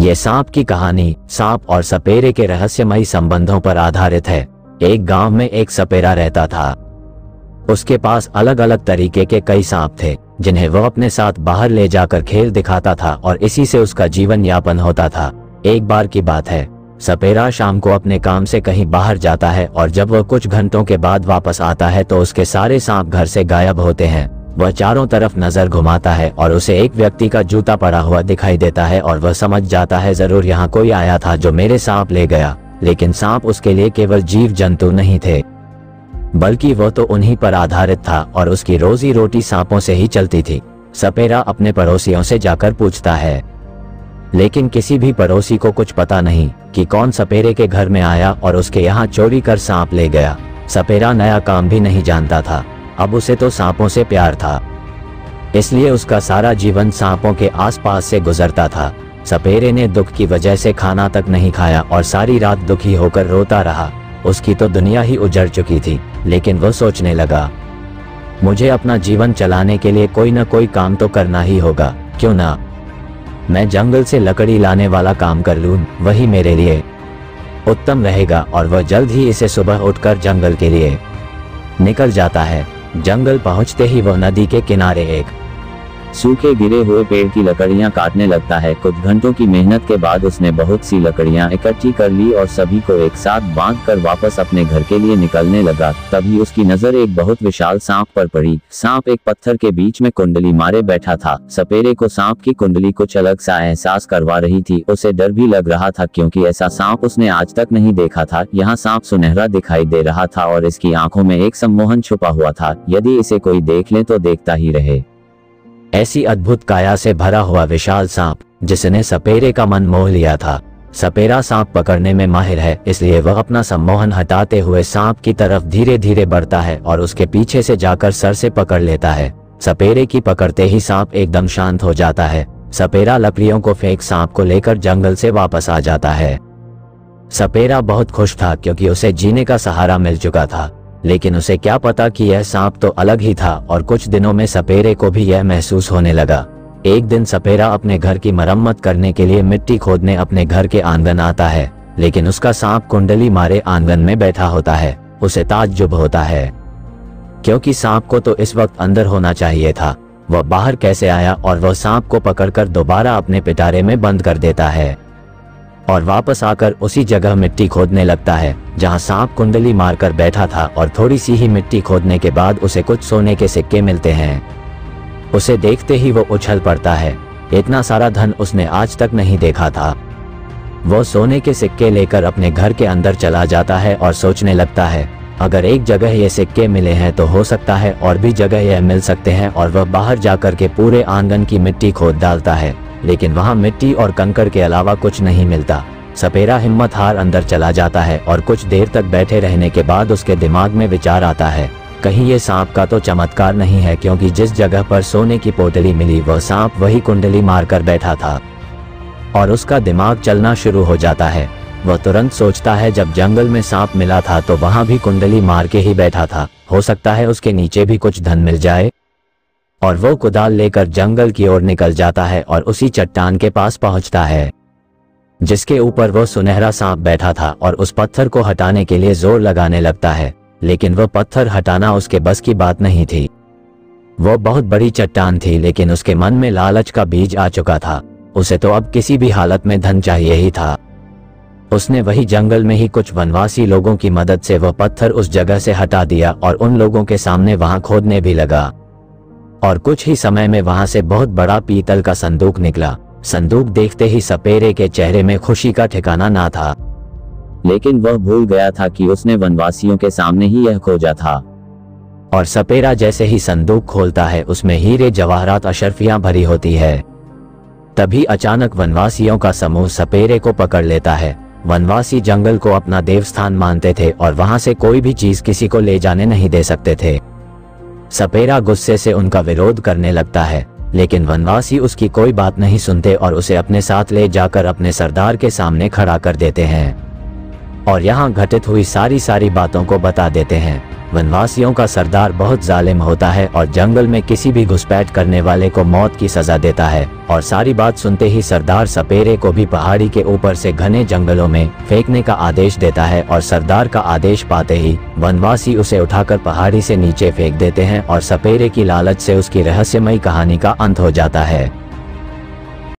ये सांप की कहानी सांप और सपेरे के रहस्यमयी संबंधों पर आधारित है। एक गांव में एक सपेरा रहता था। उसके पास अलग अलग तरीके के कई सांप थे जिन्हें वह अपने साथ बाहर ले जाकर खेल दिखाता था और इसी से उसका जीवन यापन होता था। एक बार की बात है, सपेरा शाम को अपने काम से कहीं बाहर जाता है और जब वह कुछ घंटों के बाद वापस आता है तो उसके सारे सांप घर से गायब होते हैं। वह चारों तरफ नजर घुमाता है और उसे एक व्यक्ति का जूता पड़ा हुआ दिखाई देता है और वह समझ जाता है जरूर यहाँ कोई आया था जो मेरे सांप ले गया। लेकिन सांप उसके लिए केवल जीव जंतु नहीं थे, बल्कि वह तो उन्हीं पर आधारित था और उसकी रोजी रोटी सांपों से ही चलती थी। सपेरा अपने पड़ोसियों से जाकर पूछता है, लेकिन किसी भी पड़ोसी को कुछ पता नहीं कि कौन सपेरे के घर में आया और उसके यहाँ चोरी कर सांप ले गया। सपेरा नया काम भी नहीं जानता था, अब उसे तो सांपों से प्यार था, इसलिए उसका सारा जीवन सांपों के आसपास से गुजरता था। सपेरे ने दुख की वजह से खाना तक नहीं खाया और सारी रात दुखी होकर रोता रहा। उसकी तो दुनिया ही उजड़ चुकी थी, लेकिन वह सोचने लगा, मुझे अपना जीवन चलाने के लिए कोई न कोई काम तो करना ही होगा। क्यों ना मैं जंगल से लकड़ी लाने वाला काम कर लूं, वही मेरे लिए उत्तम रहेगा। और वह जल्द ही इसे सुबह उठकर जंगल के लिए निकल जाता है। जंगल पहुंचते ही वह नदी के किनारे एक सूखे गिरे हुए पेड़ की लकड़ियां काटने लगता है। कुछ घंटों की मेहनत के बाद उसने बहुत सी लकड़ियां इकट्ठी कर ली और सभी को एक साथ बांधकर वापस अपने घर के लिए निकलने लगा। तभी उसकी नजर एक बहुत विशाल सांप पर पड़ी। सांप एक पत्थर के बीच में कुंडली मारे बैठा था। सपेरे को सांप की कुंडली कुछ अलग सा एहसास करवा रही थी। उसे डर भी लग रहा था क्योंकि ऐसा सांप उसने आज तक नहीं देखा था। यहाँ सांप सुनहरा दिखाई दे रहा था और इसकी आंखों में एक सम्मोहन छुपा हुआ था। यदि इसे कोई देख ले तो देखता ही रहे। ऐसी अद्भुत काया से भरा हुआ विशाल सांप जिसने सपेरे का मन मोह लिया था। सपेरा सांप पकड़ने में माहिर है, इसलिए वह अपना सम्मोहन हटाते हुए सांप की तरफ धीरे धीरे बढ़ता है और उसके पीछे से जाकर सर से पकड़ लेता है। सपेरे की पकड़ते ही सांप एकदम शांत हो जाता है। सपेरा लकड़ियों को फेंक सांप को लेकर जंगल से वापस आ जाता है। सपेरा बहुत खुश था क्योंकि उसे जीने का सहारा मिल चुका था, लेकिन उसे क्या पता कि यह सांप तो अलग ही था और कुछ दिनों में सपेरे को भी यह महसूस होने लगा। एक दिन सपेरा अपने घर की मरम्मत करने के लिए मिट्टी खोदने अपने घर के आंगन आता है, लेकिन उसका सांप कुंडली मारे आंगन में बैठा होता है। उसे ताज्जुब होता है क्योंकि सांप को तो इस वक्त अंदर होना चाहिए था। वह बाहर कैसे आया और वह सांप को पकड़कर दोबारा अपने पिटारे में बंद कर देता है और वापस आकर उसी जगह मिट्टी खोदने लगता है जहां सांप कुंडली मारकर बैठा था। और थोड़ी सी ही मिट्टी खोदने के बाद उसे कुछ सोने के सिक्के मिलते हैं। उसे देखते ही वो उछल पड़ता है। इतना सारा धन उसने आज तक नहीं देखा था। वो सोने के सिक्के लेकर अपने घर के अंदर चला जाता है और सोचने लगता है, अगर एक जगह ये सिक्के मिले हैं तो हो सकता है और भी जगह यह मिल सकते हैं। और वह बाहर जाकर के पूरे आंगन की मिट्टी खोद डालता है, लेकिन वहां मिट्टी और कंकड़ के अलावा कुछ नहीं मिलता। सपेरा हिम्मत हार अंदर चला जाता है और कुछ देर तक बैठे रहने के बाद उसके दिमाग में विचार आता है, कहीं ये सांप का तो चमत्कार नहीं है, क्योंकि जिस जगह पर सोने की पोटली मिली वह सांप वही कुंडली मारकर बैठा था। और उसका दिमाग चलना शुरू हो जाता है। वह तुरंत सोचता है, जब जंगल में सांप मिला था तो वहां भी कुंडली मार के ही बैठा था, हो सकता है उसके नीचे भी कुछ धन मिल जाए। और वो कुदाल लेकर जंगल की ओर निकल जाता है और उसी चट्टान के पास पहुंचता है जिसके ऊपर वो सुनहरा सांप बैठा था और उस पत्थर को हटाने के लिए जोर लगाने लगता है, लेकिन वह पत्थर हटाना उसके बस की बात नहीं थी। वो बहुत बड़ी चट्टान थी, लेकिन उसके मन में लालच का बीज आ चुका था। उसे तो अब किसी भी हालत में धन चाहिए ही था। उसने वही जंगल में ही कुछ वनवासी लोगों की मदद से वह पत्थर उस जगह से हटा दिया और उन लोगों के सामने वहां खोदने भी लगा। और कुछ ही समय में वहां से बहुत बड़ा पीतल का संदूक निकला। संदूक देखते ही सपेरे के चेहरे में खुशी का ठिकाना ना था, लेकिन वह भूल गया था कि उसने वनवासियों के सामने ही यह खोजा था। और सपेरा जैसे ही संदूक खोलता है उसमें हीरे जवाहरात अशर्फियां भरी होती है। तभी अचानक वनवासियों का समूह सपेरे को पकड़ लेता है। वनवासी जंगल को अपना देवस्थान मानते थे और वहां से कोई भी चीज किसी को ले जाने नहीं दे सकते थे। सपेरा गुस्से से उनका विरोध करने लगता है, लेकिन वनवासी उसकी कोई बात नहीं सुनते और उसे अपने साथ ले जाकर अपने सरदार के सामने खड़ा कर देते हैं और यहाँ घटित हुई सारी बातों को बता देते हैं। वनवासियों का सरदार बहुत जालिम होता है और जंगल में किसी भी घुसपैठ करने वाले को मौत की सजा देता है। और सारी बात सुनते ही सरदार सपेरे को भी पहाड़ी के ऊपर से घने जंगलों में फेंकने का आदेश देता है और सरदार का आदेश पाते ही वनवासी उसे उठाकर पहाड़ी से नीचे फेंक देते हैं और सपेरे की लालच से उसकी रहस्यमयी कहानी का अंत हो जाता है।